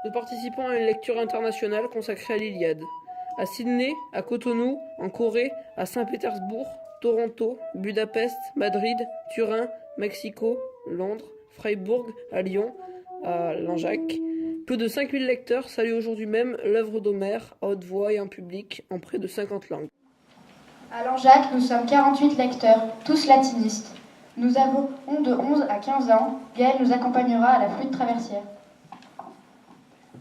Nous participons à une lecture internationale consacrée à l'Iliade. À Sydney, à Cotonou, en Corée, à Saint-Pétersbourg, Toronto, Budapest, Madrid, Turin, Mexico, Londres, Freiburg, à Lyon, à Langeac. Plus de 5000 lecteurs saluent aujourd'hui même l'œuvre d'Homère à haute voix et en public en près de 50 langues. À Langeac, nous sommes 48 lecteurs, tous latinistes. Nous avons de 11 à 15 ans. Gaël nous accompagnera à la flûte traversière.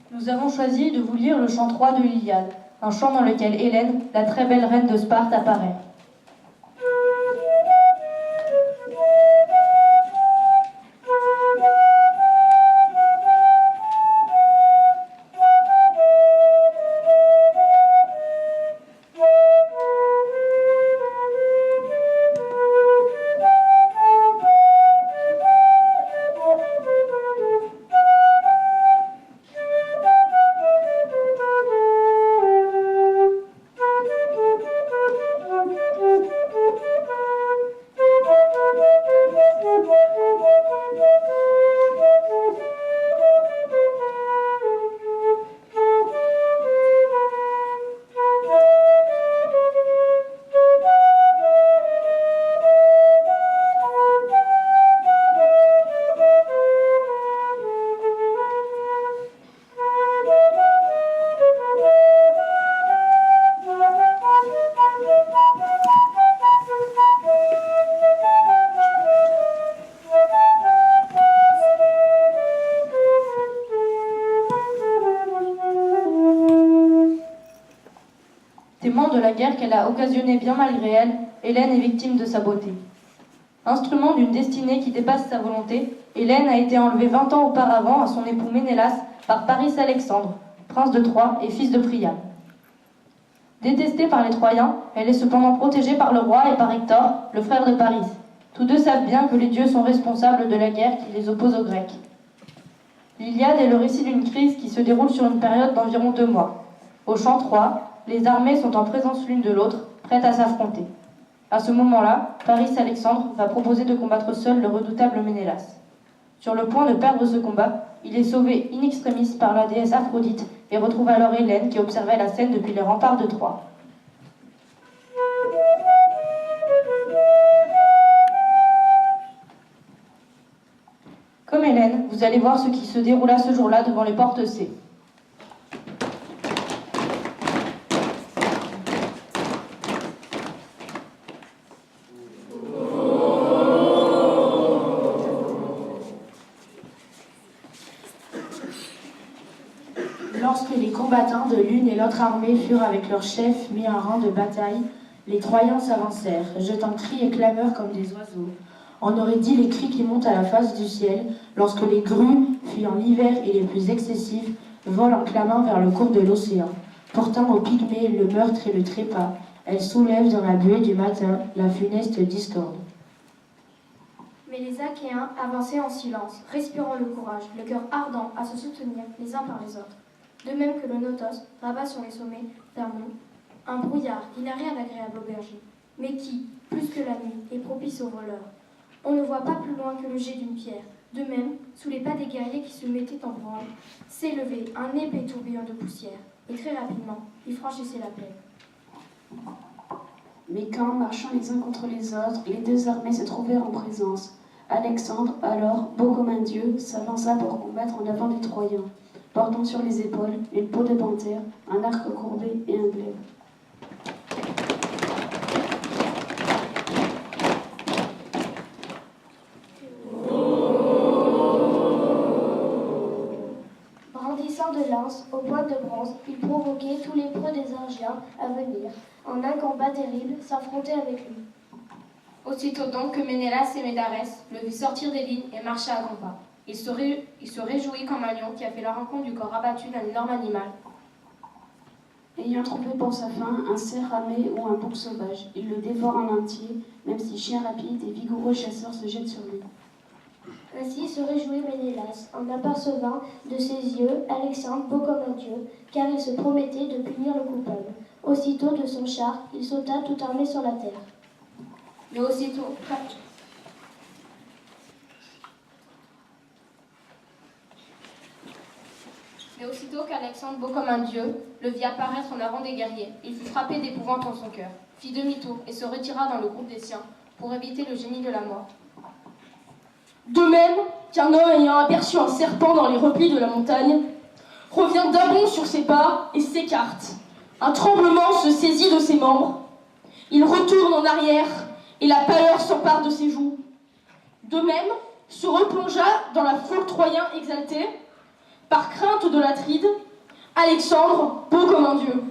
Nous avons choisi de vous lire le chant 3 de l'Iliade, un chant dans lequel Hélène, la très belle reine de Sparte, apparaît. Témoin de la guerre qu'elle a occasionnée bien malgré elle, Hélène est victime de sa beauté. Instrument d'une destinée qui dépasse sa volonté, Hélène a été enlevée 20 ans auparavant à son époux Ménélas par Paris Alexandre, prince de Troie et fils de Priam. Détestée par les Troyens, elle est cependant protégée par le roi et par Hector, le frère de Paris. Tous deux savent bien que les dieux sont responsables de la guerre qui les oppose aux Grecs. L'Iliade est le récit d'une crise qui se déroule sur une période d'environ 2 mois. Au chant 3, les armées sont en présence l'une de l'autre, prêtes à s'affronter. À ce moment-là, Paris Alexandre va proposer de combattre seul le redoutable Ménélas. Sur le point de perdre ce combat, il est sauvé in extremis par la déesse Aphrodite et retrouve alors Hélène qui observait la scène depuis les remparts de Troie. Comme Hélène, vous allez voir ce qui se déroula ce jour-là devant les portes C. Lorsque les combattants de l'une et l'autre armée furent avec leur chef mis en rang de bataille, les Troyens s'avancèrent, jetant cris et clameurs comme des oiseaux. On aurait dit les cris qui montent à la face du ciel, lorsque les grues, fuyant l'hiver et les plus excessifs, volent en clamant vers le cours de l'océan. Portant aux pygmées le meurtre et le trépas, elles soulèvent dans la buée du matin la funeste discorde. Mais les Achéens avançaient en silence, respirant le courage, le cœur ardent à se soutenir les uns par les autres. De même que le Notos rabat sur les sommets d'Hermon, un brouillard qui n'a rien d'agréable au berger, mais qui, plus que la nuit, est propice aux voleurs. On ne voit pas plus loin que le jet d'une pierre. De même, sous les pas des guerriers qui se mettaient en branle, s'élevait un épais tourbillon de poussière, et très rapidement, ils franchissaient la plaine. Mais quand, marchant les uns contre les autres, les deux armées se trouvèrent en présence, Alexandre, alors, beau comme un dieu, s'avança pour combattre en avant des Troyens, portant sur les épaules une peau de panthère, un arc courbé et un glaive. Brandissant de lance au point de bronze, il provoquait tous les preux des Argiens à venir, en un combat terrible, s'affronter avec lui. Aussitôt donc que Ménélas et Médarès le vit sortir des lignes et marcher à grands pas. Il se réjouit comme un lion qui a fait la rencontre du corps abattu d'un énorme animal. Ayant trouvé pour sa faim un cerf ramé ou un bouc sauvage, il le dévore en entier, même si chien rapide et vigoureux chasseurs se jettent sur lui. Ainsi se réjouit Ménélas, en apercevant de ses yeux Alexandre beau comme un dieu, car il se promettait de punir le coupable. Aussitôt de son char, il sauta tout armé sur la terre. Mais aussitôt, Mais aussitôt qu'Alexandre, beau comme un dieu, le vit apparaître en avant des guerriers, il fut frappé d'épouvante en son cœur, fit demi-tour et se retira dans le groupe des siens pour éviter le génie de la mort. De même qu'un homme ayant aperçu un serpent dans les replis de la montagne, revient d'un bond sur ses pas et s'écarte. Un tremblement se saisit de ses membres. Il retourne en arrière et la pâleur s'empare de ses joues. De même, se replongea dans la foule troyen exaltée. Par crainte de l'Atride, Alexandre, beau comme un dieu.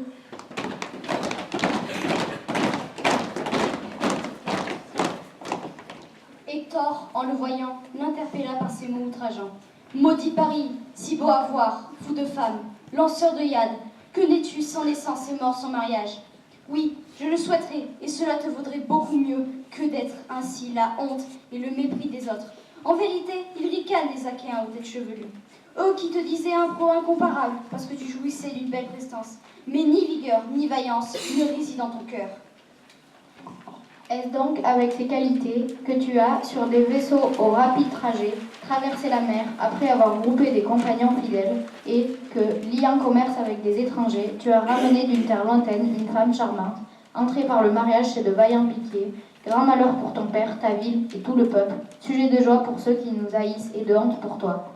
Hector, en le voyant, l'interpella par ces mots outrageants. Maudit Paris, si beau à voir, fou de femme, lanceur de yad, que n'es-tu sans naissance et mort sans mariage? Oui, je le souhaiterais, et cela te vaudrait beaucoup mieux que d'être ainsi la honte et le mépris des autres. En vérité, ils ricanent les Achéens aux têtes chevelues. Eux qui te disaient un pro incomparable, parce que tu jouissais d'une belle prestance. Mais ni vigueur, ni vaillance ne résident dans ton cœur. Est-ce donc avec ces qualités que tu as, sur des vaisseaux au rapide trajet, traversé la mer après avoir groupé des compagnons fidèles et que, liant commerce avec des étrangers, tu as ramené d'une terre lointaine une femme charmante, entrée par le mariage chez de vaillants piquiers, grand malheur pour ton père, ta ville et tout le peuple, sujet de joie pour ceux qui nous haïssent et de honte pour toi.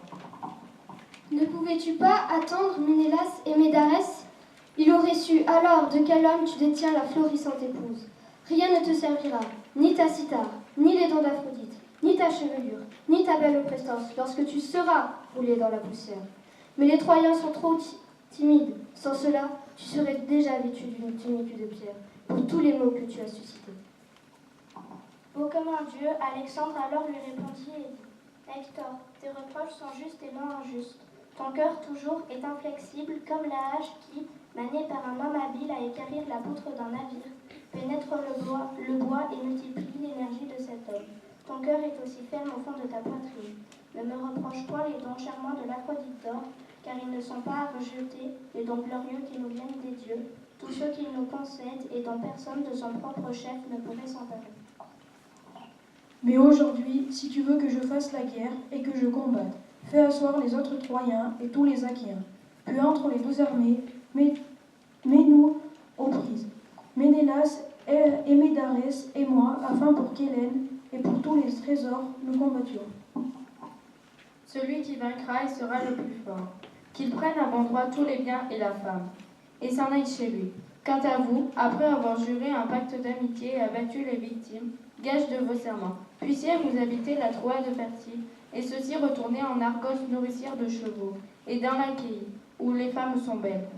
Ne pouvais-tu pas attendre Ménélas et Médarès? Il aurait su alors de quel homme tu détiens la florissante épouse. Rien ne te servira, ni ta cithare, ni les dents d'Aphrodite, ni ta chevelure, ni ta belle prestance, lorsque tu seras roulé dans la poussière. Mais les Troyens sont trop timides. Sans cela, tu serais déjà vêtu d'une tunique de pierre, pour tous les maux que tu as suscités. Beau comme un dieu, Alexandre alors lui répondit et dit: Hector, tes reproches sont justes et non injustes. Ton cœur toujours est inflexible comme la hache qui, maniée par un homme habile à équarrir la poutre d'un navire, pénètre le bois et multiplie l'énergie de cet homme. Ton cœur est aussi ferme au fond de ta poitrine. Ne me reproche point les dons charmants de l'Aphrodite d'or, car ils ne sont pas à rejeter, les dons glorieux qui nous viennent des dieux, tous ceux qu'il nous concède et dont personne de son propre chef ne pourrait s'emparer. Mais aujourd'hui, si tu veux que je fasse la guerre et que je combatte, fais asseoir les autres Troyens et tous les Achéens. Puis entre les deux armées, mets-nous aux prises. Ménélas et Médarès et moi, afin pour qu'Hélène et pour tous les trésors, nous combattions. Celui qui vaincra, il sera le plus fort. Qu'il prenne à bon droit tous les biens et la femme, et s'en aille chez lui. Quant à vous, après avoir juré un pacte d'amitié et abattu les victimes, gage de vos serments, puissiez vous habiter la Troie de Fertile, et ceci retourner en Argos nourricière de chevaux, et dans l'Achaïe, où les femmes sont belles.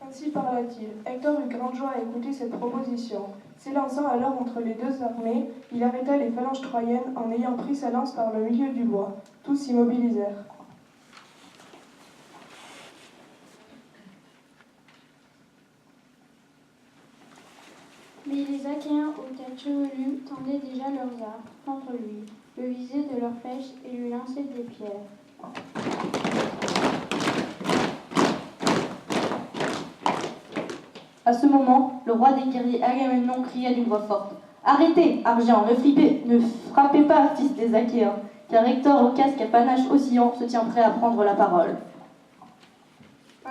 Ainsi parla-t-il. Hector eut grande joie à écouter cette proposition. S'élançant alors entre les deux armées, il arrêta les phalanges troyennes en ayant pris sa lance par le milieu du bois. Tous s'immobilisèrent. Mais les Achéens aux têtes chevelues tendaient déjà leurs arcs contre lui, le visaient de leurs flèches et lui lançaient des pierres. À ce moment, le roi des guerriers Agamemnon cria d'une voix forte: Arrêtez, Argiens, ne frappez pas, fils des Achéens, car Hector, au casque à panache oscillant, se tient prêt à prendre la parole.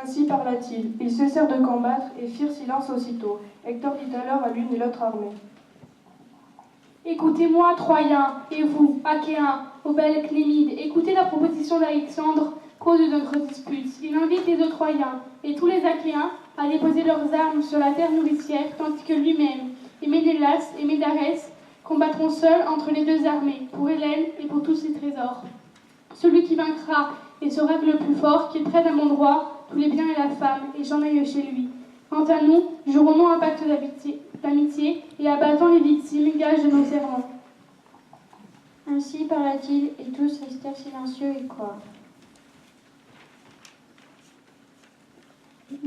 Ainsi parla-t-il. Ils cessèrent de combattre et firent silence aussitôt. Hector dit alors à l'une et l'autre armée: Écoutez-moi, Troyens, et vous, Achéens, ô belles Clémides, écoutez la proposition d'Alexandre, cause de notre dispute. Il invite les autres Troyens et tous les Achéens à déposer leurs armes sur la terre nourricière, tandis que lui-même, et Ménélas et Médarès combattront seuls entre les deux armées, pour Hélène et pour tous ses trésors. Celui qui vaincra et sera le plus fort, qu'il prenne à mon droit tous les biens et la femme, et j'en aille chez lui. Quant à nous, jurons-nous un pacte d'amitié, et abattons les victimes, gage de nos serments. Ainsi parla-t-il, et tous restèrent silencieux et quoi.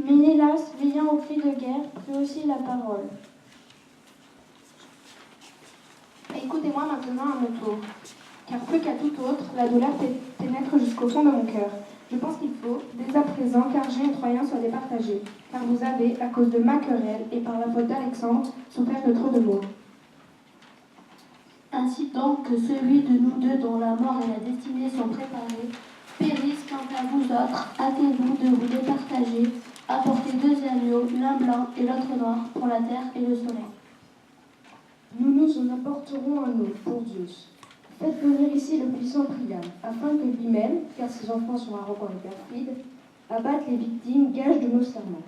Ménélas, veillant au cri de guerre, prit aussi la parole. Écoutez-moi maintenant à mon tour, car plus qu'à tout autre, la douleur pénètre jusqu'au fond de mon cœur. Je pense qu'il faut, dès à présent, qu'Argent et Troyens soient départagés, car vous avez, à cause de ma querelle et par la faute d'Alexandre, souffert de trop de maux. Ainsi donc que celui de nous deux dont la mort et la destinée sont préparés Périsse quant à vous autres, hâtez-vous de vous départager, apportez 2 agneaux, l'un blanc et l'autre noir, pour la terre et le soleil. Nous nous en apporterons un autre pour Zeus. Faites venir ici le puissant Priam, afin que lui-même, car ses enfants sont arrogants et perfides, abatte les victimes, gages de nos serments.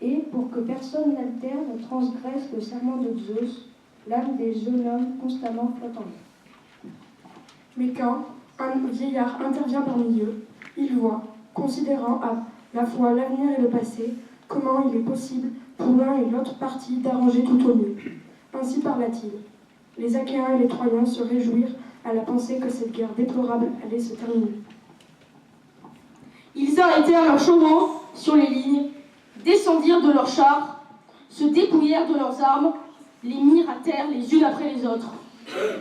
Et pour que personne n'altère ne transgresse le serment de Zeus, l'âme des jeunes hommes constamment flotte en l'air. Mais quand un vieillard intervient parmi eux, il voit, considérant à la fois l'avenir et le passé, comment il est possible pour l'un et l'autre partie d'arranger tout au mieux. Ainsi parla-t-il. Les Achéens et les Troyens se réjouirent à la pensée que cette guerre déplorable allait se terminer. Ils arrêtèrent leurs chevaux sur les lignes, descendirent de leurs chars, se dépouillèrent de leurs armes, les mirent à terre les unes après les autres,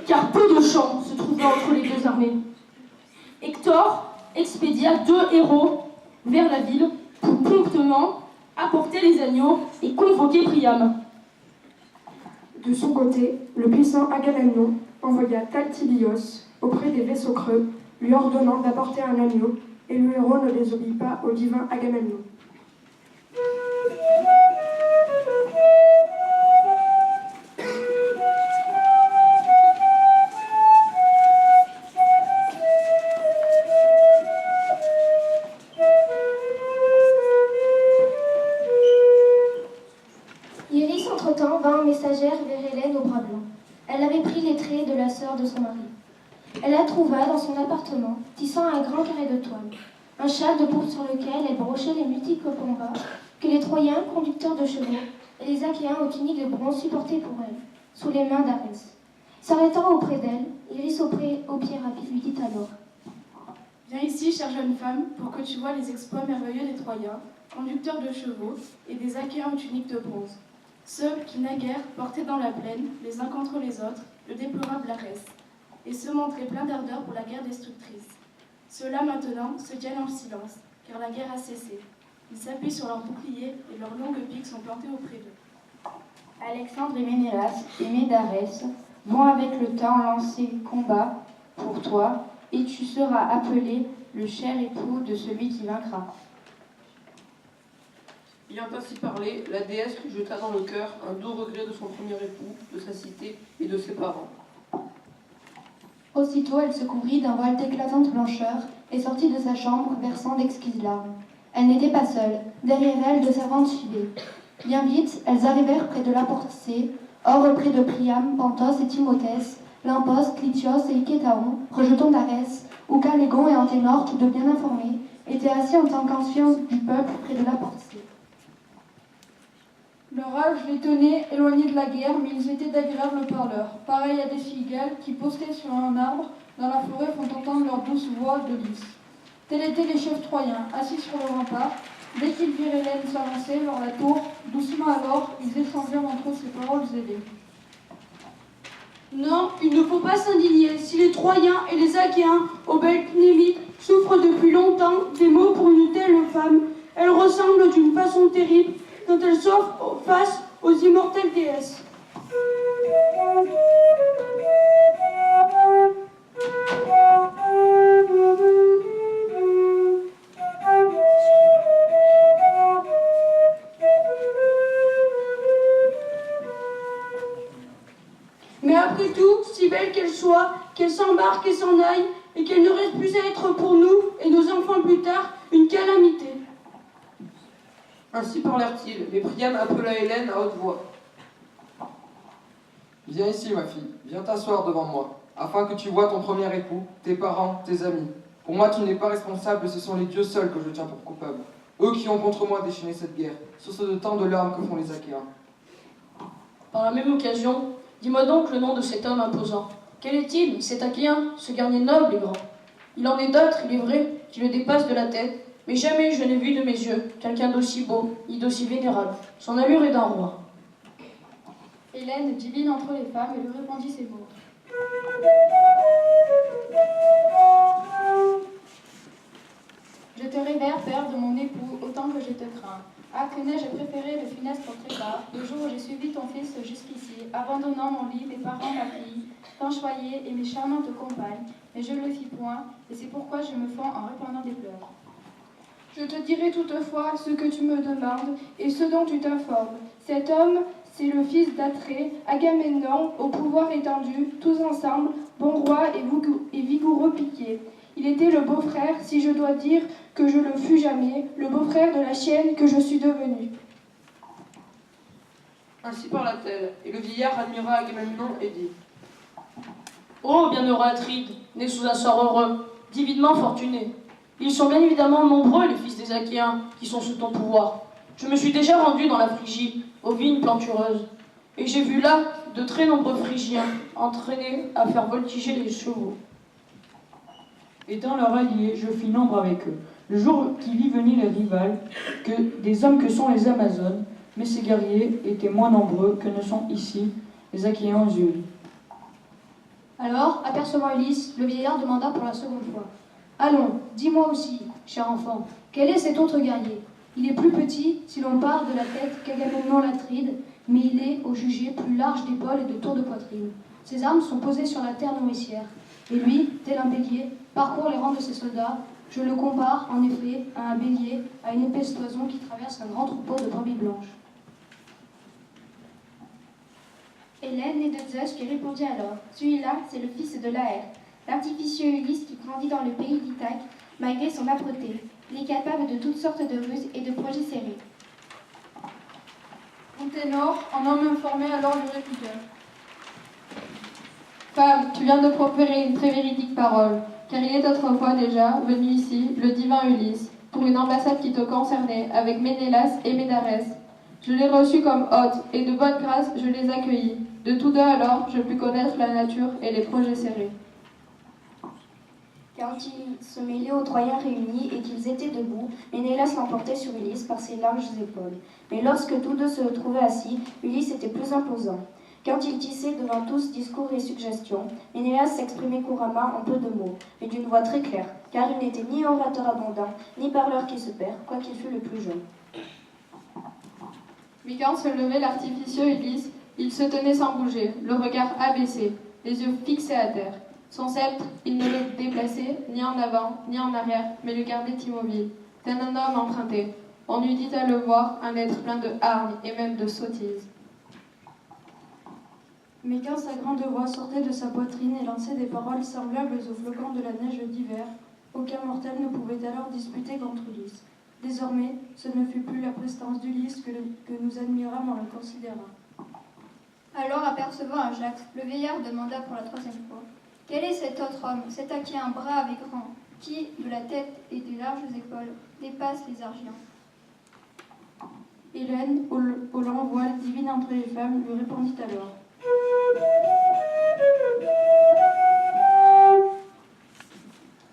car peu de champs se trouvaient entre les deux armées. Hector expédia 2 héros vers la ville pour promptement apporter les agneaux et convoquer Priam. De son côté, le puissant Agamemnon envoya Talthybios auprès des vaisseaux creux, lui ordonnant d'apporter un agneau, et le héros ne désobéit pas au divin Agamemnon. Iris, entre-temps, vint en messagère vers Hélène au bras blanc. Elle avait pris les traits de la sœur de son mari. Elle la trouva dans son appartement, tissant un grand carré de toile, un châle de pourpre sur lequel elle brochait les multiples combats que les Troyens, conducteurs de chevaux, et les Achéens aux tuniques de bronze supportaient pour elle, sous les mains d'Arès. S'arrêtant auprès d'elle, Iris au pied rapide lui dit alors: Viens ici, chère jeune femme, pour que tu vois les exploits merveilleux des Troyens, conducteurs de chevaux, et des Achéens aux tuniques de bronze. Ceux qui naguère portaient dans la plaine, les uns contre les autres, le déplorable Arès, et se montraient pleins d'ardeur pour la guerre destructrice. Ceux-là maintenant se tiennent en silence, car la guerre a cessé. Ils s'appuient sur leurs boucliers et leurs longues piques sont plantées auprès d'eux. Alexandre et Ménélas, aimés d'Arès, vont avec le temps lancer combat pour toi, et tu seras appelé le cher époux de celui qui vaincra. Ayant ainsi parlé, la déesse lui jeta dans le cœur un doux regret de son premier époux, de sa cité et de ses parents. Aussitôt, elle se couvrit d'un voile d'éclatante blancheur et sortit de sa chambre, versant d'exquises larmes. Elle n'était pas seule. Derrière elle, 2 servantes suivaient. Bien vite, elles arrivèrent près de la porte C, or auprès de Priam, Panthos et Timothès, Limpos, Clytios et Icétaon, rejetons d'Arès, où Calégon et Anténor, tous deux bien informés, étaient assis en tant qu'anciens du peuple près de la porte C. Leur âge les tenait éloignés de la guerre, mais ils étaient d'agréables parleurs, pareils à des cigales qui, postées sur un arbre dans la forêt, font entendre leur douce voix de lys. Tels étaient les chefs troyens, assis sur le rempart. Dès qu'ils virent Hélène s'avancer vers la tour, doucement alors, ils échangèrent entre eux ces paroles ailées. Non, il ne faut pas s'indigner. Si les Troyens et les Achéens, aux belles Cnémides, souffrent depuis longtemps des maux pour une telle femme, elle ressemble d'une façon terrible quand elle s'offre face aux immortelles déesses. Mais après tout, si belle qu'elle soit, qu'elle s'embarque et s'en aille, et qu'elle ne reste plus à être pour nous et nos enfants plus tard une calamité. Ainsi parlèrent-ils, mais Priam appela Hélène à haute voix. Viens ici, ma fille, viens t'asseoir devant moi, afin que tu vois ton premier époux, tes parents, tes amis. Pour moi, tu n'es pas responsable, ce sont les dieux seuls que je tiens pour coupables. Eux qui ont contre moi déchaîné cette guerre, source de tant de larmes que font les Achéens. Par la même occasion, dis-moi donc le nom de cet homme imposant. Quel est-il, cet Achéen, ce guerrier noble et grand? Il en est d'autres, il est vrai, qui le dépassent de la tête, mais jamais je n'ai vu de mes yeux quelqu'un d'aussi beau, ni d'aussi vénérable. Son allure est d'un roi. Hélène, divine entre les femmes, lui répondit ces mots. Je te révère, père de mon époux, autant que je te crains. Ah, que n'ai-je préféré le funeste trépas, le jour où j'ai suivi ton fils jusqu'ici, abandonnant mon lit, mes parents, ma fille, tant choyés et mes charmantes compagnes, mais je ne le fis point, et c'est pourquoi je me fends en répandant des pleurs. Je te dirai toutefois ce que tu me demandes et ce dont tu t'informes. Cet homme, c'est le fils d'Atrée, Agamemnon, au pouvoir étendu, tous ensemble, bon roi et vigoureux piqué. Il était le beau-frère, si je dois dire que je le fus jamais, le beau-frère de la chienne que je suis devenue. Ainsi parla-t-elle, et le vieillard admira Agamemnon et dit: Ô bienheureux Atride, né sous un sort heureux, divinement fortuné. Ils sont bien évidemment nombreux les fils des Achéens qui sont sous ton pouvoir. Je me suis déjà rendu dans la Phrygie, aux vignes plantureuses, et j'ai vu là de très nombreux Phrygiens entraînés à faire voltiger les chevaux. Étant leur allié, je fis nombre avec eux. Le jour qui vit venir les rivales, des hommes que sont les Amazones, mais ces guerriers étaient moins nombreux que ne sont ici les Achéens aux yeux. Alors, apercevant Ulysse, le vieillard demanda pour la seconde fois. Allons, dis-moi aussi, cher enfant, quel est cet autre guerrier? Il est plus petit, si l'on parle de la tête, qu'Agamemnon l'Atride, mais il est, au jugé, plus large d'épaules et de tours de poitrine. Ses armes sont posées sur la terre nourricière, et lui, tel un bélier, parcourt les rangs de ses soldats. Je le compare, en effet, à un bélier, à une épaisse toison qui traverse un grand troupeau de brebis blanches. Hélène, née de Zeus, lui répondit alors. Celui-là, c'est le fils de Laër, l'artificieux Ulysse qui grandit dans le pays d'Ithaque, malgré son âpreté. Il est capable de toutes sortes de ruses et de projets serrés. Anténor, en homme informé, alors lui répliqua. Femme, tu viens de proférer une très véridique parole, car il est autrefois déjà venu ici le divin Ulysse, pour une ambassade qui te concernait, avec Ménélas et Médarès. Je les reçus comme hôtes, et de bonne grâce je les accueillis. De tous deux alors, je pus connaître la nature et les projets serrés. Quand ils se mêlaient aux Troyens réunis et qu'ils étaient debout, Ménélas l'emportait sur Ulysse par ses larges épaules. Mais lorsque tous deux se trouvaient assis, Ulysse était plus imposant. Quand il tissait devant tous discours et suggestions, Ménélas s'exprimait couramment en peu de mots, mais d'une voix très claire, car il n'était ni orateur abondant, ni parleur qui se perd, quoiqu'il fût le plus jeune. Mais quand se levait l'artificieux Ulysse, il se tenait sans bouger, le regard abaissé, les yeux fixés à terre. Son sceptre, il ne le déplaçait ni en avant, ni en arrière, mais le gardait immobile, tel un homme emprunté. On eût dit à le voir un être plein de hargne et même de sottise. Mais quand sa grande voix sortait de sa poitrine et lançait des paroles semblables aux flocons de la neige d'hiver, aucun mortel ne pouvait alors disputer contre Ulysse. Désormais, ce ne fut plus la prestance d'Ulysse que nous admirâmes en le considérant. Alors, apercevant un Jacques, le vieillard demanda pour la troisième fois: quel est cet autre homme, cet Achéen brave et grand, qui, de la tête et des larges épaules, dépasse les Argiens? Hélène, au long voile divine entre les femmes, lui répondit alors.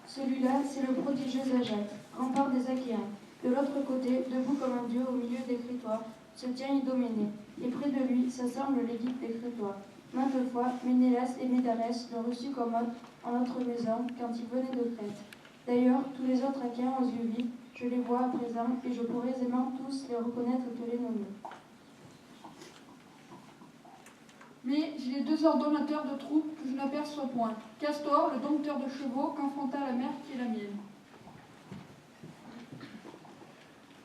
Celui-là, c'est le prodigieux Ajax, rempart des Achéens. De l'autre côté, debout comme un dieu au milieu des Crétois, se tient Idoménée, et près de lui s'assemblent les guides des Crétois. Maintes fois, Ménélas et Médarès le reçurent comme hôte en notre maison quand il venait de Crète. D'ailleurs, tous les autres Achéens aux yeux vifs, je les vois à présent et je pourrais aisément tous les reconnaître et te les nommer. Mais j'ai les deux ordonnateurs de troupes que je n'aperçois point. Castor, le dompteur de chevaux, qu'enfronta la mer qui est la mienne.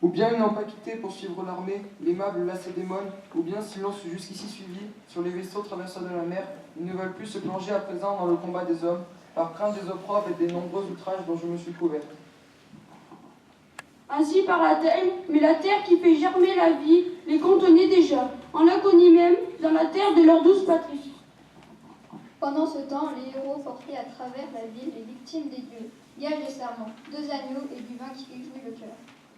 Ou bien ils n'ont pas quitté pour suivre l'armée, l'aimable Lacédémone, ou bien s'ils l'ont jusqu'ici suivi, sur les vaisseaux traverseurs de la mer, ils ne veulent plus se plonger à présent dans le combat des hommes, par crainte des opprobres et des nombreux outrages dont je me suis couverte. Ainsi parla-t-elle, mais la terre qui fait germer la vie les contenait déjà, en Laconie même, dans la terre de leurs douze patries. Pendant ce temps, les héros portaient à travers la ville les victimes des dieux, gage et serment, 2 agneaux et du vin qui réjouit le cœur.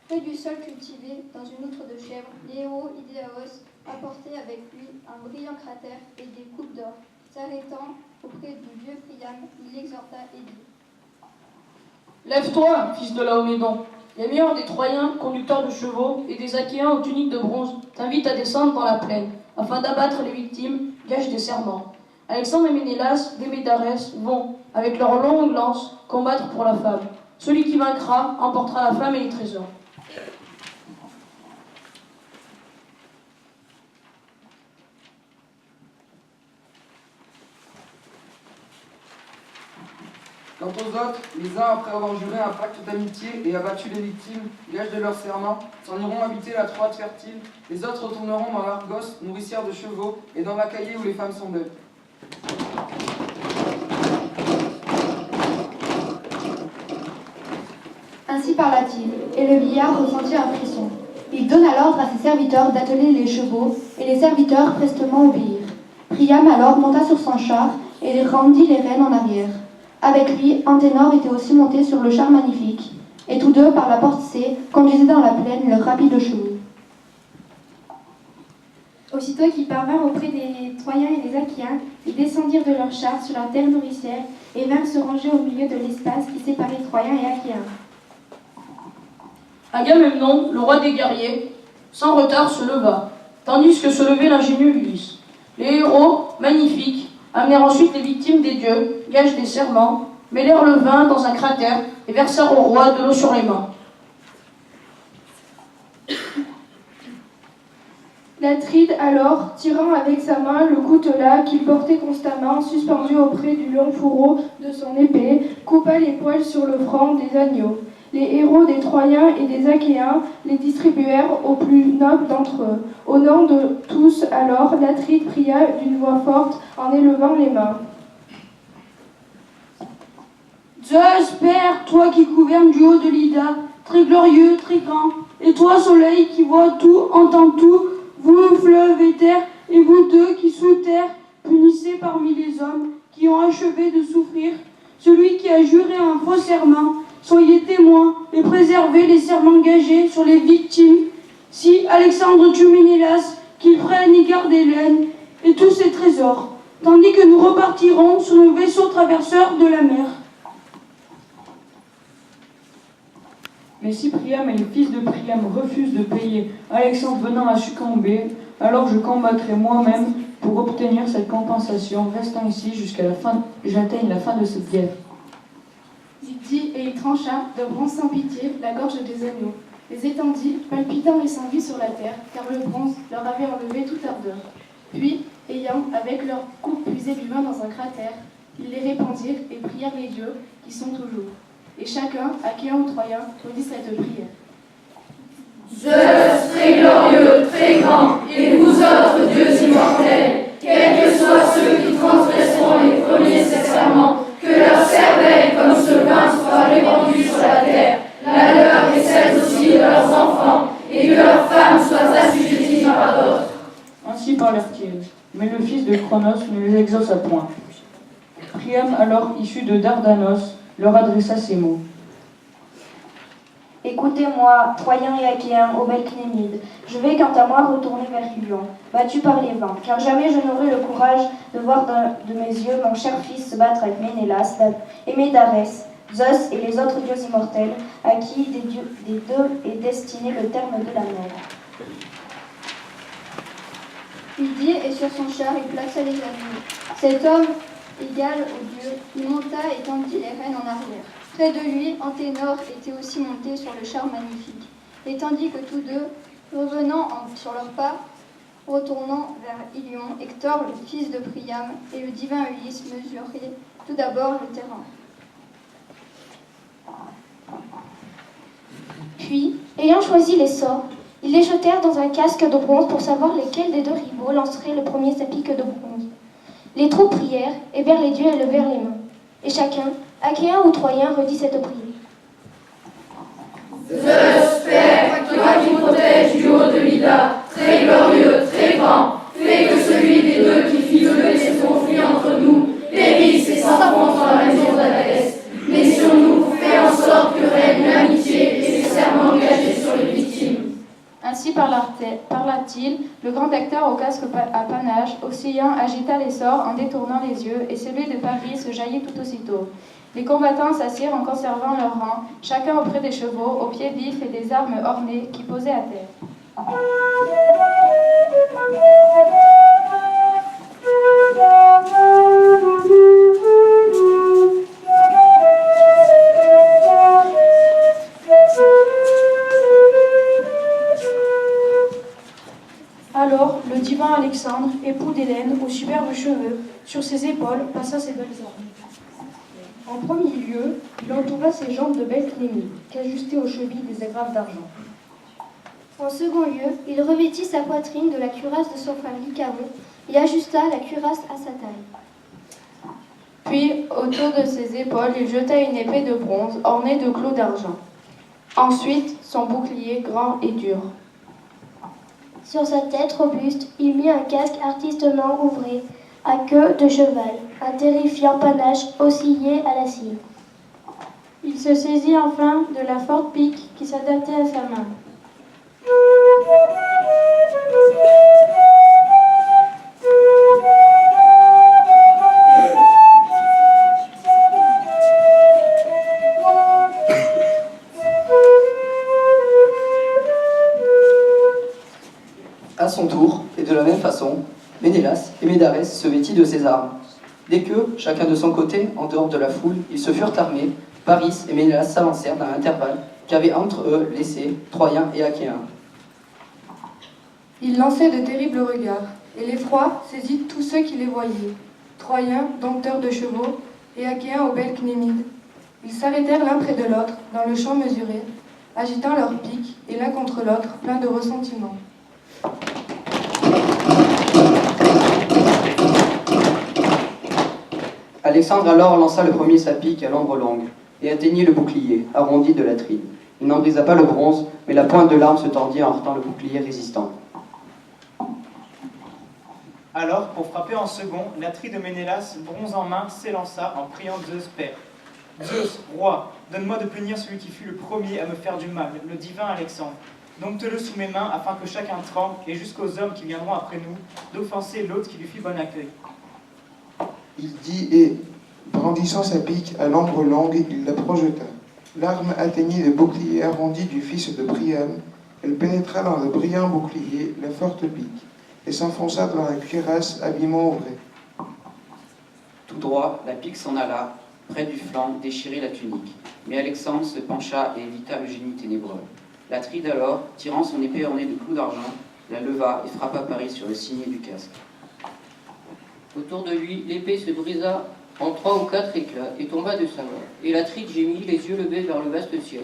Près du sol cultivé, dans une outre de chèvre, les héros Idéaos apportaient avec lui un brillant cratère et des coupes d'or. S'arrêtant auprès du vieux Priam, il l'exhorta et dit: Lève-toi, fils de Laomédon. Les meilleurs des Troyens, conducteurs de chevaux, et des Achéens aux tuniques de bronze, t'invitent à descendre dans la plaine, afin d'abattre les victimes, gage des serments. Alexandre et Ménélas, des Médarès, vont, avec leurs longues lances, combattre pour la femme. Celui qui vaincra emportera la femme et les trésors. Quant aux autres, les uns, après avoir juré un pacte d'amitié et abattu les victimes, gage de leur serment, s'en iront habiter la Troade fertile. Les autres retourneront dans l'Argos, nourricière de chevaux, et dans l'Achaïe où les femmes sont belles. Ainsi parla-t-il, et le vieillard ressentit un frisson. Il donna l'ordre à ses serviteurs d'atteler les chevaux, et les serviteurs prestement obéirent. Priam alors monta sur son char et rendit les rênes en arrière. Avec lui, Anténor était aussi monté sur le char magnifique, et tous deux, par la porte C, conduisaient dans la plaine leurs rapides chevaux. Aussitôt qu'ils parvinrent auprès des Troyens et des Achéens, ils descendirent de leurs chars sur la terre nourricière et vinrent se ranger au milieu de l'espace qui séparait Troyens et Achéens. Agamemnon, le roi des guerriers, sans retard se leva, tandis que se levait l'ingénieux Ulysse. Les héros, magnifiques, amenèrent ensuite les victimes des dieux, gages des serments, mêlèrent le vin dans un cratère et versèrent au roi de l'eau sur les mains. L'Atride alors, tirant avec sa main le coutelas qu'il portait constamment, suspendu auprès du long fourreau de son épée, coupa les poils sur le front des agneaux. Les héros des Troyens et des Achéens les distribuèrent aux plus nobles d'entre eux. Au nom de tous, alors, l'Atride pria d'une voix forte en élevant les mains. Zeus, Père, toi qui gouvernes du haut de l'Ida, très glorieux, très grand, et toi, Soleil, qui vois tout, entend tout, vous, fleuves et terre, et vous deux qui sous terre, punissez parmi les hommes qui ont achevé de souffrir, celui qui a juré un faux serment, soyez témoins et préservez les serments gagés sur les victimes. Si Alexandre tue Ménélas, qu'il prenne et garde Hélène et tous ses trésors, tandis que nous repartirons sur nos vaisseaux traverseurs de la mer. Mais si Priam et les fils de Priam refusent de payer, Alexandre venant à succomber, alors je combattrai moi-même pour obtenir cette compensation, restant ici jusqu'à la fin, j'atteigne la fin de cette guerre. Il dit et il trancha, de bronze sans pitié, la gorge des agneaux. Les étendit, palpitant et sans vie sur la terre, car le bronze leur avait enlevé toute ardeur. Puis, ayant, avec leur coupe puisé du vin dans un cratère, ils les répandirent et prièrent les dieux, qui sont toujours. Et chacun, Achéen ou Troyen, redit cette prière. Zeus, très glorieux, très grand, et vous autres dieux immortels, quels que soient ceux qui transgresseront les premiers serments, que leur cervelle comme ce vin soit répandue sur la terre, la leur et celle aussi de leurs enfants, et que leurs femmes soient assujetties par d'autres. Ainsi parlèrent-ils, mais le fils de Cronos ne les exauça point. Priam, alors issu de Dardanos, leur adressa ces mots. Écoutez-moi, Troyens et Achéens, ô belles Cnémides, je vais quant à moi retourner vers Ilion, battu par les vents, car jamais je n'aurai le courage de voir de mes yeux mon cher fils se battre avec Ménélas, aimé d'Arès, Zeus et les autres dieux immortels, à qui des deux est destiné le terme de la mort. Il dit, et sur son char, il plaça les agneaux. Cet homme, égal aux dieux, il monta et tendit les rênes en arrière. Près de lui, Anténor était aussi monté sur le char magnifique. Et tandis que tous deux, revenant sur leurs pas, retournant vers Ilion, Hector, le fils de Priam, et le divin Ulysse mesuraient tout d'abord le terrain. Puis, ayant choisi les sorts, ils les jetèrent dans un casque de bronze pour savoir lesquels des deux rivaux lancerait le premier sa pique de bronze. Les troupes prièrent, et vers les dieux élevèrent les mains. Et chacun, Achéen ou Troyen, redit cette prière. Zeus, Père, toi qui protèges du haut de l'Ida, très glorieux, très grand, fais que celui des deux qui fit lever ce conflit entre nous périsse et s'affronte dans la maison d'Hadès. Mais sur nous, fais en sorte que règne l'amitié et les serments gagés sur les victimes. Ainsi parla-t-il, le grand acteur au casque à panache, oscillant, agita les sorts en détournant les yeux, et celui de Paris se jaillit tout aussitôt. Les combattants s'assirent en conservant leur rang, chacun auprès des chevaux, aux pieds vifs et des armes ornées qui posaient à terre. Alors, le divin Alexandre, époux d'Hélène, aux superbes cheveux, sur ses épaules, passa ses belles armes. En premier lieu, il entoura ses jambes de belles clémies, qu'ajustait aux chevilles des agrafes d'argent. En second lieu, il revêtit sa poitrine de la cuirasse de son frère Lycaon et ajusta la cuirasse à sa taille. Puis, autour de ses épaules, il jeta une épée de bronze ornée de clous d'argent. Ensuite, son bouclier grand et dur. Sur sa tête robuste, il mit un casque artistement ouvré, à queue de cheval. Un terrifiant panache oscillait à la cime. Il se saisit enfin de la forte pique qui s'adaptait à sa main. À son tour, et de la même façon, Ménélas et Médarès se vêtirent de ses armes. Dès que, chacun de son côté, en dehors de la foule, ils se furent armés, Paris et Ménélas s'avancèrent dans l'intervalle qu'avaient entre eux laissé Troyens et Achéens. Ils lançaient de terribles regards, et l'effroi saisit tous ceux qui les voyaient. Troyens, dompteurs de chevaux, et Achéens aux belles cnémides. Ils s'arrêtèrent l'un près de l'autre, dans le champ mesuré, agitant leurs piques, et l'un contre l'autre, pleins de ressentiment. Alexandre alors lança le premier sa pique à l'ombre longue, et atteignit le bouclier, arrondi de l'Atride. Il n'en brisa pas le bronze, mais la pointe de l'arme se tordit en heurtant le bouclier résistant. Alors, pour frapper en second, l'Atride de Ménélas, bronze en main, s'élança en priant Zeus père. Zeus, roi, donne-moi de punir celui qui fut le premier à me faire du mal, le divin Alexandre. Dompte-le sous mes mains afin que chacun tremble, et jusqu'aux hommes qui viendront après nous, d'offenser l'autre qui lui fit bon accueil. Il dit et, brandissant sa pique à l'ambre longue, il la projeta. L'arme atteignit le bouclier arrondi du fils de Priam. Elle pénétra dans le brillant bouclier, la forte pique, et s'enfonça dans la cuirasse habillement ouvrée. Tout droit, la pique s'en alla, près du flanc, déchirer la tunique. Mais Alexandre se pencha et évita le génie ténébreux. L'Atride alors, tirant son épée ornée de clous d'argent, la leva et frappa Paris sur le signet du casque. Autour de lui, l'épée se brisa en 3 ou 4 éclats et tomba de sa main. Et l'Atride gémit, les yeux levés vers le vaste ciel.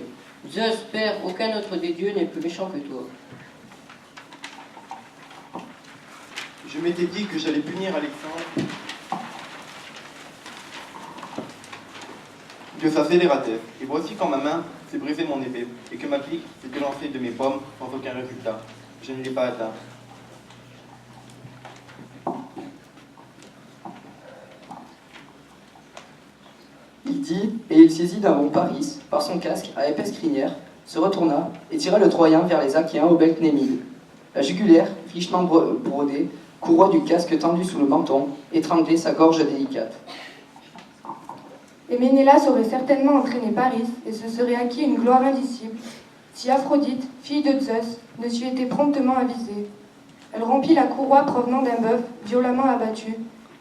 Zeus, Père, aucun autre des dieux n'est plus méchant que toi. Je m'étais dit que j'allais punir Alexandre de sa scélératesse. Et voici quand ma main s'est brisée mon épée, et que ma pique s'est élancée de mes pommes sans aucun résultat. Je ne l'ai pas atteint. Il dit, et il saisit d'un bond Paris, par son casque, à épaisse crinière, se retourna, et tira le Troyen vers les Achéens aux belles cnémides. La jugulaire, richement brodée, courroie du casque tendu sous le menton, étranglait sa gorge délicate. Et Ménélas aurait certainement entraîné Paris, et se serait acquis une gloire indicible, si Aphrodite, fille de Zeus, ne s'y était promptement avisée. Elle rompit la courroie provenant d'un bœuf, violemment abattu,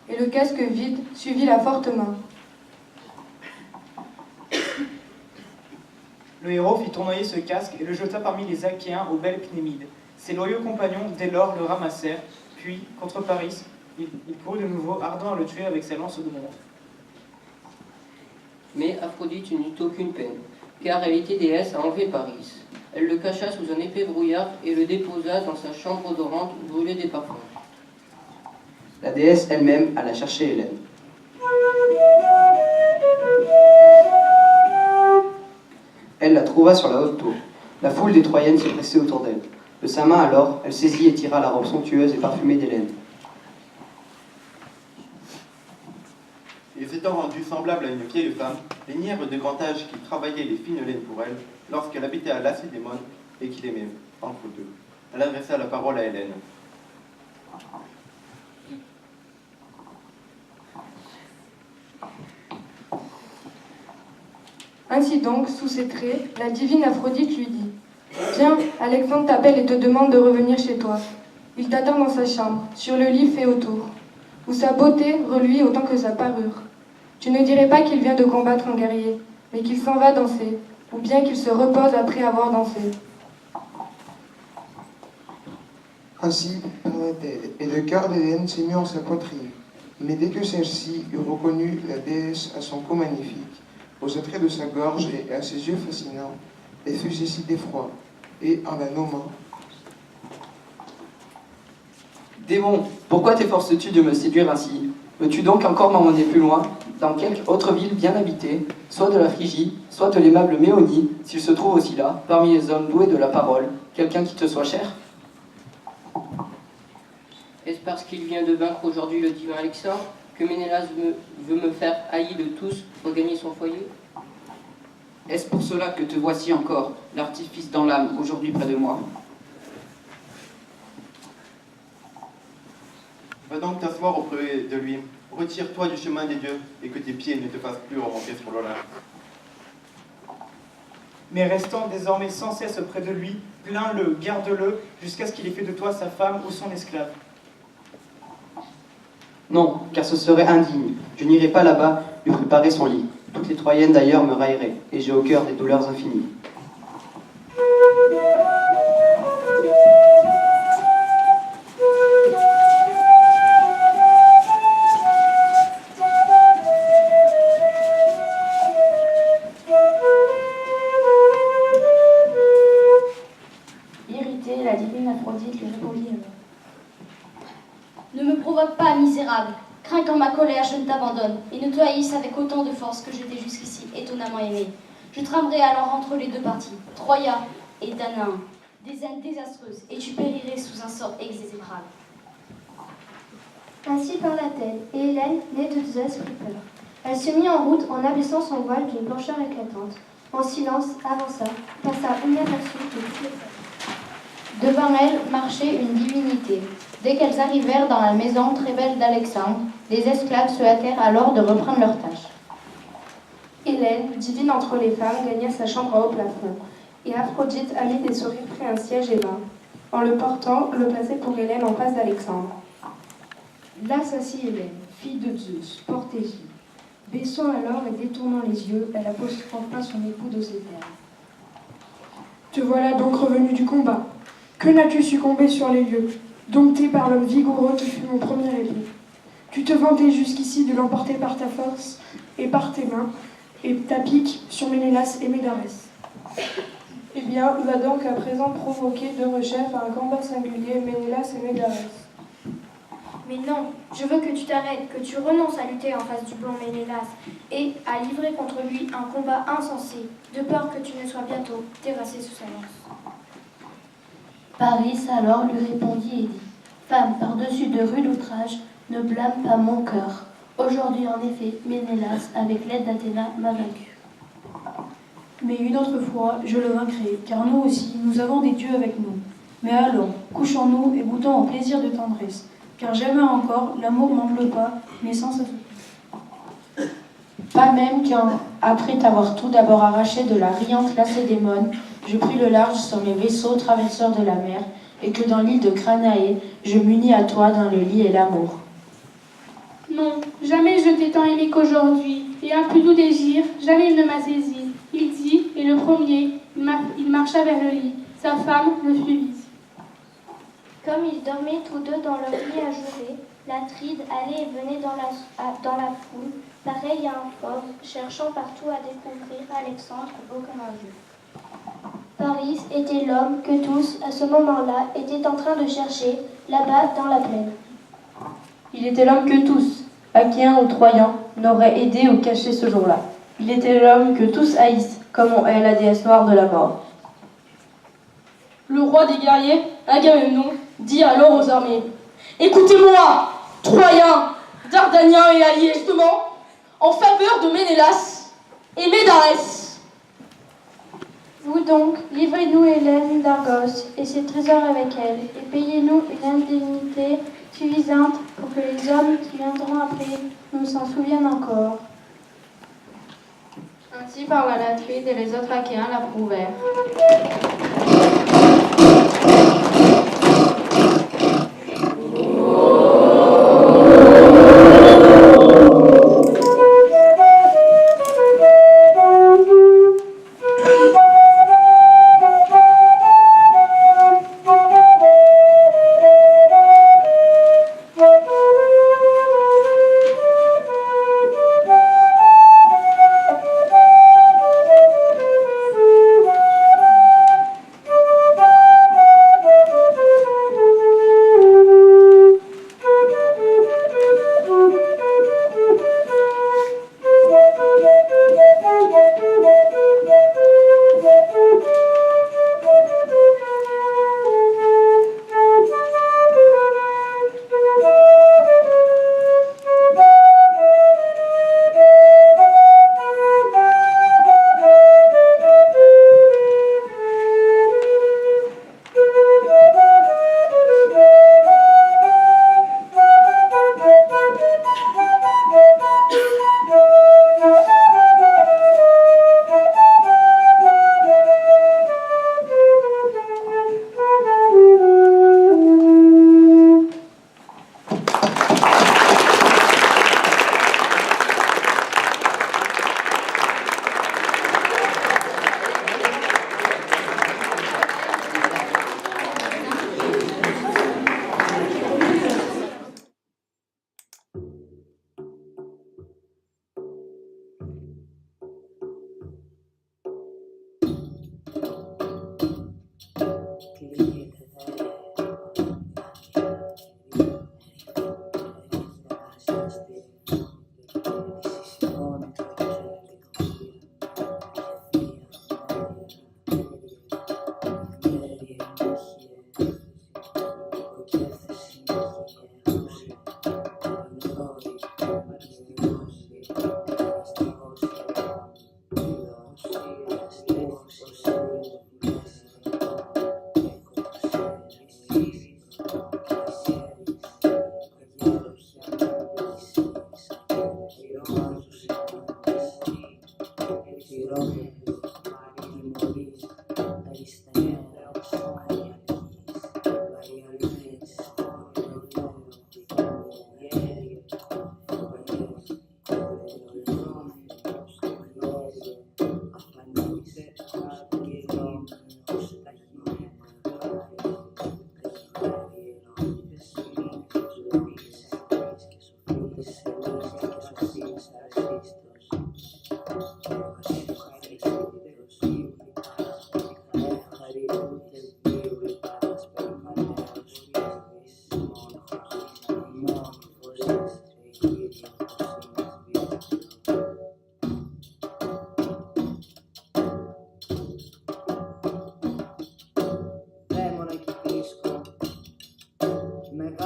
et le casque vide suivit la forte main. Le héros fit tournoyer ce casque et le jeta parmi les Achéens aux belles cnémides. Ses loyaux compagnons, dès lors, le ramassèrent, puis, contre Paris, il courut de nouveau, ardent à le tuer avec sa lance de bronze. Mais Aphrodite n'eut aucune peine, car elle était déesse à enlever Paris. Elle le cacha sous un épais brouillard et le déposa dans sa chambre odorante brûlée des parfums. La déesse elle-même alla chercher Hélène. Elle la trouva sur la haute tour. La foule des Troyennes se pressait autour d'elle. De sa main alors, elle saisit et tira la robe somptueuse et parfumée d'Hélène. Et s'étant rendue semblable à une vieille femme, l'énigme de grand âge qui travaillait les fines laines pour elle, lorsqu'elle habitait à Lacédémone et qu'il aimait, entre deux, elle adressa la parole à Hélène. Ainsi donc, sous ses traits, la divine Aphrodite lui dit « Viens, Alexandre t'appelle et te demande de revenir chez toi. Il t'attend dans sa chambre, sur le lit fait autour, où sa beauté reluit autant que sa parure. Tu ne dirais pas qu'il vient de combattre un guerrier, mais qu'il s'en va danser, ou bien qu'il se repose après avoir dansé. » Ainsi parlait-elle, et le cœur d'Hélène s'émut en sa poitrine. Mais dès que celle-ci eut reconnu la déesse à son cou magnifique, aux attraits de sa gorge et à ses yeux fascinants, elle fut saisie d'effroi, et en la nommant « Démon, pourquoi t'efforces-tu de me séduire ainsi? Veux-tu donc encore m'emmener plus loin, dans quelque autre ville bien habitée, soit de la Phrygie, soit de l'aimable Méonie, s'il se trouve aussi là, parmi les hommes doués de la parole, quelqu'un qui te soit cher? Est-ce parce qu'il vient de vaincre aujourd'hui le divin Alexandre que Ménélas veut me faire haïr de tous pour gagner son foyer? Est-ce pour cela que te voici encore, l'artifice dans l'âme, aujourd'hui près de moi? Va donc t'asseoir auprès de lui. Retire-toi du chemin des dieux et que tes pieds ne te fassent plus remonter sur l'Olympe. Mais restant désormais sans cesse auprès de lui, plains-le, garde-le, jusqu'à ce qu'il ait fait de toi sa femme ou son esclave. Non, car ce serait indigne. Je n'irai pas là-bas lui préparer son lit. Toutes les Troyennes d'ailleurs me railleraient, et j'ai au cœur des douleurs infinies. Irritée, la divine Aphrodite lui répondit alors. Ne me provoque pas, misérable. Crains qu'en ma colère je ne t'abandonne et ne te haïsse avec autant de force que je t'ai jusqu'ici étonnamment aimé. Je tramerai alors entre les deux parties, Troya et Danae, des haines désastreuses, et tu périrais sous un sort exécrable. Ainsi parla-t-elle, et Hélène, née de Zeus, prit peur. Elle se mit en route en abaissant son voile d'une blancheur éclatante. En silence, avança, passa inaperçue de toutes les femmes. Devant elle marchait une divinité. Dès qu'elles arrivèrent dans la maison très belle d'Alexandre, les esclaves se hâtèrent alors de reprendre leurs tâches. Hélène, divine entre les femmes, gagna sa chambre à haut plafond, et Aphrodite, amie des sourires, prit un siège et vint, en le portant, le plaçait pour Hélène en face d'Alexandre. Là s'assit Hélène, fille de Zeus, portez-y. Baissant alors et détournant les yeux, elle apostropha son époux de ces termes. Te voilà donc revenu du combat. Que n'as-tu succombé sur les lieux, dompté par l'homme vigoureux qui fut mon premier époux? Tu te vantais jusqu'ici de l'emporter par ta force et par tes mains, et ta pique sur Ménélas et Médarès. Eh bien, va donc à présent provoquer deux rechefs à un combat singulier, Ménélas et Médarès. Mais non, je veux que tu t'arrêtes, que tu renonces à lutter en face du blond Ménélas et à livrer contre lui un combat insensé, de peur que tu ne sois bientôt terrassé sous sa lance. Paris alors lui répondit et dit « Femme, par-dessus de rudes outrages, ne blâme pas mon cœur. Aujourd'hui, en effet, Ménélas, avec l'aide d'Athéna, m'a vaincu. Mais une autre fois, je le vaincrai, car nous aussi, nous avons des dieux avec nous. Mais allons, couchons-nous et goûtons au plaisir de tendresse, car jamais encore l'amour n'enveloppe pas, mais sans s'assoupir. Pas même qu'après t'avoir tout d'abord arraché de la riante Lacédémone, je pris le large sur mes vaisseaux traverseurs de la mer, et que dans l'île de Cranaé, je m'unis à toi dans le lit et l'amour. Non, jamais je t'ai tant aimé qu'aujourd'hui, et un plus doux désir, jamais il ne m'a saisi. Il dit, et le premier, il marcha vers le lit. Sa femme le suivit. Comme ils dormaient tous deux dans leur lit ajouré, l'Atride allait et venait dans la foule, pareil à un fauve, cherchant partout à découvrir Alexandre beau comme un dieu. Paris était l'homme que tous, à ce moment-là, étaient en train de chercher, là-bas dans la plaine. Il était l'homme que tous, Achéens ou Troyens, n'auraient aidé ou caché ce jour-là. Il était l'homme que tous haïssent, comme on hait la déesse noire de la mort. Le roi des guerriers, Agamemnon, dit alors aux armées « Écoutez-moi, Troyens, Dardaniens et alliés, justement, en faveur de Ménélas et Médarès. Vous donc, livrez-nous Hélène d'Argos et ses trésors avec elle, et payez-nous une indemnité suffisante pour que les hommes qui viendront après nous s'en souviennent encore. » Ainsi parla l'Atride et les autres Achéens l'approuvèrent.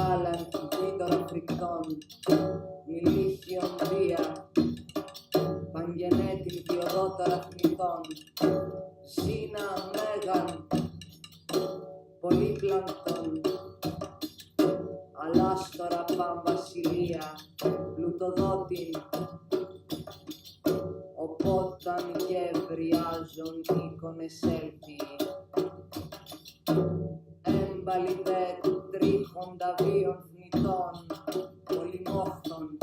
μεγάλαν κύττορα φρικτών, μιλήθιον βία, παγγενέτην διοδότερα θνητών, σύνα μέγαν, πολύπλανκτον, αλάστορα παν βασιλεία, πλουτοδότην, οπόταν και βριάζον οίκονες έλθιοι. Έμπαλι δε τρίχοντα βίων θνητών, πολυμόχθων,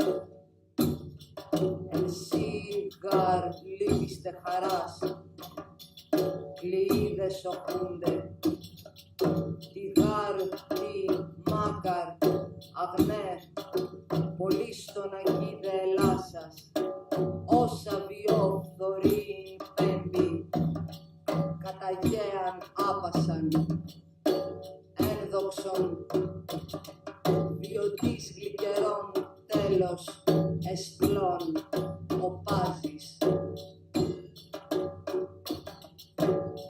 εσύ γαρ λύπηστε χαράς, κλειίδες οχούνται, τη γαρ, τη μάκαρ, αγνέ, πολύ στον αγίδε Ελλάσας, όσα βιώ φθορήν πέμπει, καταγέαν άπασαν, ένδοξον, βιωτής γλυκερών τέλος, εσπλό